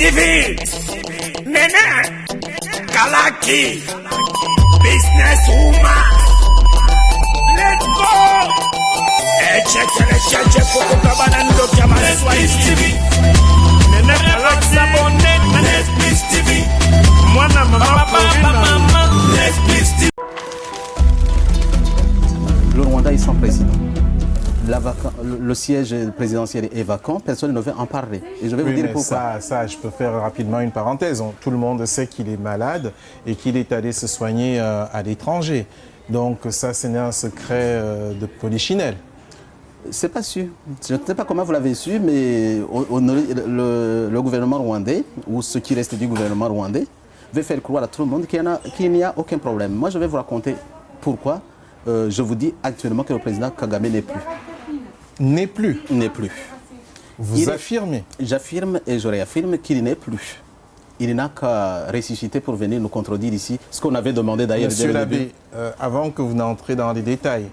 TV, Nene, Kalaki, Business Woman. Let's go! Check for Kabanando Kamara Swahili TV. Nene Kalaki abonné, Netflix TV. Mwana mama, Netflix TV. Le Rwanda est sans président. Le siège présidentiel est vacant, personne ne veut en parler. Et je vais vous dire pourquoi. Ça, je peux faire rapidement une parenthèse. Tout le monde sait qu'il est malade et qu'il est allé se soigner à l'étranger. Donc ça, ce n'est un secret de polichinelle. C'est pas sûr. Je ne sais pas comment vous l'avez su, mais le gouvernement rwandais, ou ce qui reste du gouvernement rwandais, veut faire croire à tout le monde qu'il n'y a aucun problème. Moi, je vais vous raconter pourquoi. Je vous dis actuellement que le président Kagame n'est plus. N'est plus? N'est plus. Vous affirmez? J'affirme et je réaffirme qu'il n'est plus. Il n'a qu'à ressusciter pour venir nous contredire ici, ce qu'on avait demandé d'ailleurs. Monsieur l'abbé, avant que vous n'entrez dans les détails,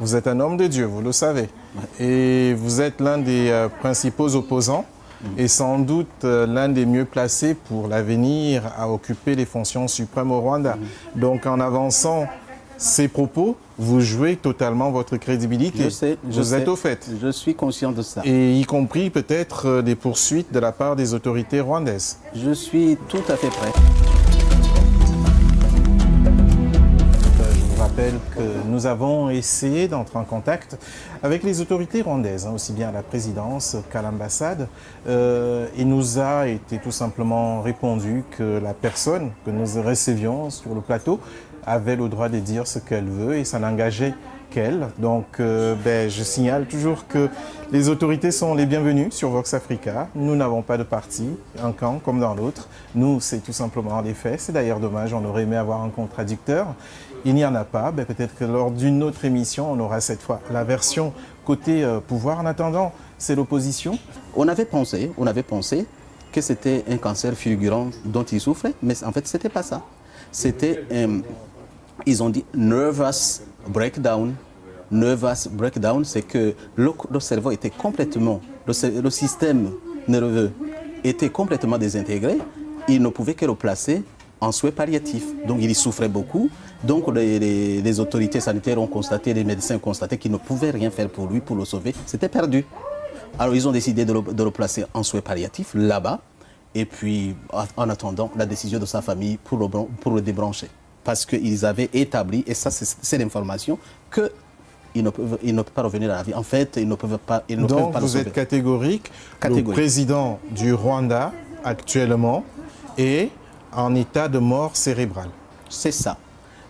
vous êtes un homme de Dieu, vous le savez. Ouais. Et vous êtes l'un des principaux opposants et sans doute l'un des mieux placés pour l'avenir à occuper les fonctions suprêmes au Rwanda. Donc en avançant ces propos, vous jouez totalement votre crédibilité. Vous êtes au fait. Je suis conscient de ça. Et y compris peut-être des poursuites de la part des autorités rwandaises. Je suis tout à fait prêt. Je vous rappelle que nous avons essayé d'entrer en contact avec les autorités rwandaises, aussi bien à la présidence qu'à l'ambassade. Il nous a été tout simplement répondu que la personne que nous recevions sur le plateau avait le droit de dire ce qu'elle veut et ça n'engageait qu'elle. Donc je signale toujours que les autorités sont les bienvenues sur Vox Africa. Nous n'avons pas de parti, un camp comme dans l'autre. Nous, c'est tout simplement les faits. C'est d'ailleurs dommage, on aurait aimé avoir un contradicteur. Il n'y en a pas. Peut-être que lors d'une autre émission, on aura cette fois la version côté pouvoir. En attendant, c'est l'opposition. On avait pensé que c'était un cancer fulgurant dont il souffrait, mais en fait, c'était pas ça. C'était... ils ont dit nervous breakdown. Nervous breakdown, c'est que le cerveau était complètement, le système nerveux était complètement désintégré. Il ne pouvait que le placer en soins palliatifs. Donc il y souffrait beaucoup. Donc les autorités sanitaires ont constaté, les médecins ont constaté qu'ils ne pouvaient rien faire pour lui, pour le sauver. C'était perdu. Alors ils ont décidé de le placer en soins palliatifs là-bas. Et puis en attendant la décision de sa famille pour le débrancher. Parce qu'ils avaient établi, et ça c'est l'information, qu'ils ne peuvent pas revenir à la vie. En fait, ils ne peuvent pas le sauver. Donc vous êtes catégorique. Le président du Rwanda actuellement est en état de mort cérébrale. C'est ça.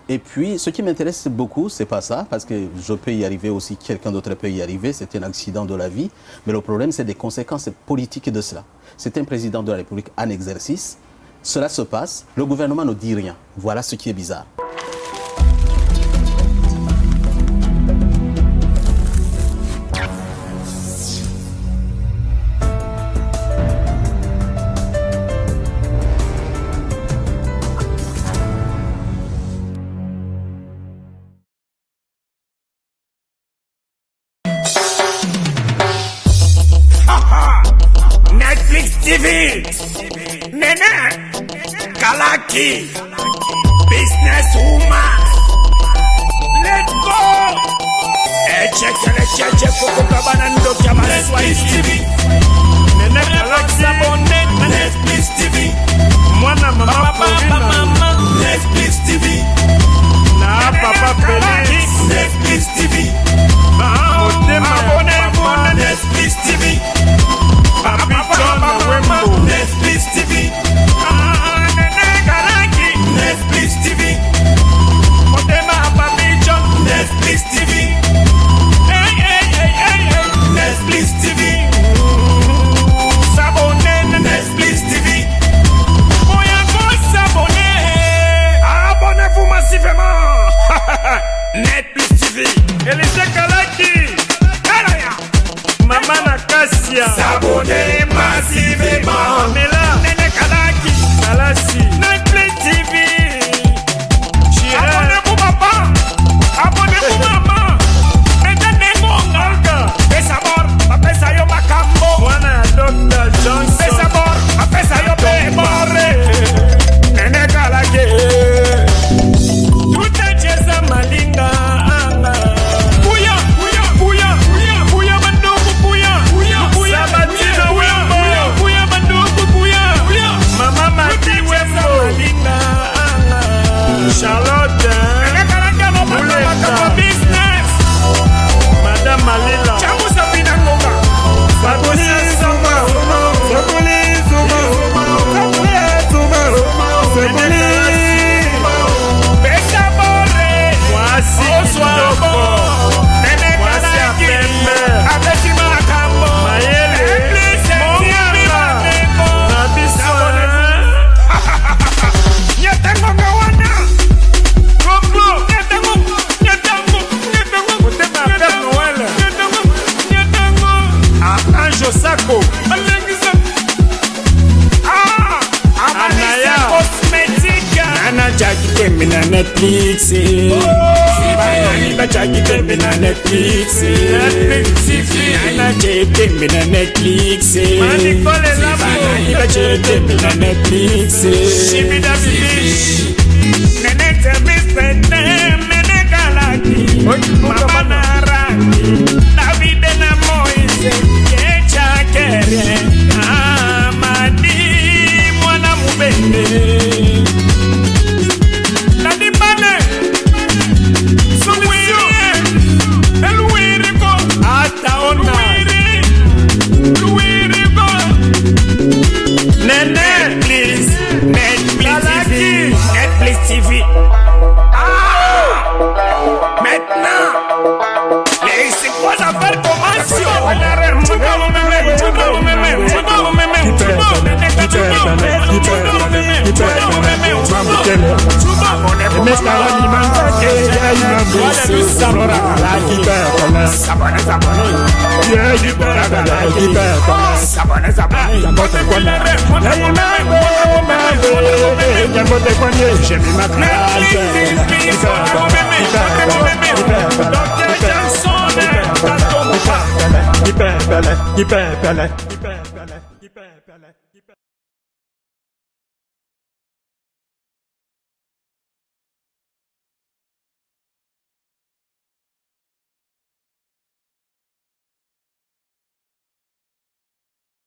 Et puis, ce qui m'intéresse beaucoup, c'est pas ça, parce que je peux y arriver aussi, quelqu'un d'autre peut y arriver, c'est un accident de la vie. Mais le problème, c'est des conséquences politiques de cela. C'est un président de la République en exercice. Cela se passe, le gouvernement ne dit rien. Voilà ce qui est bizarre. Netflix TV, Nene, Kalaki, Business Woman. Let's go! Check for Kabanando Kamara Swahili TV. Nene Kalaki abonné, Netflix TV. Mwana mama, Netflix TV. Na papa Felix, Netflix TV. Abonné, Netflix TV. Papi John Wembo, Netflix TV. Netflix TV. Papi John, Netflix TV. Netflix TV. S'abonner, Netflix TV. Abonnez-vous massivement. Netflix TV. Elisée Kalaki. Maman Nakasia. S'abonner massivement. Mela, Nene Kalaki. Kalasi. Netflix TV. Abonnez-vous papa. Abonnez-vous maman. Mettez-moi en alga. Fais savoir. Après ça yo makambo. Voilà Dr. Johnson. Fais savoir. Après ça yo Sako Anaya Cosmetica Nana Jackie Tembe na Netflix Nana Jackie Tembe na Netflix Nana Jackie Tembe na Netflix Nana Jackie Tembe na Netflix Shibida Bibi Nene Tembe Spende Nene Galaki Mama Naraki David na Moise Kecha Kere Amadi Mwana Mubende Nadi Bane Suwiri Eluiriko Ataona Luiriko Netflix TV Netflix TV Maintenant les quoi affaires commencent Hyper,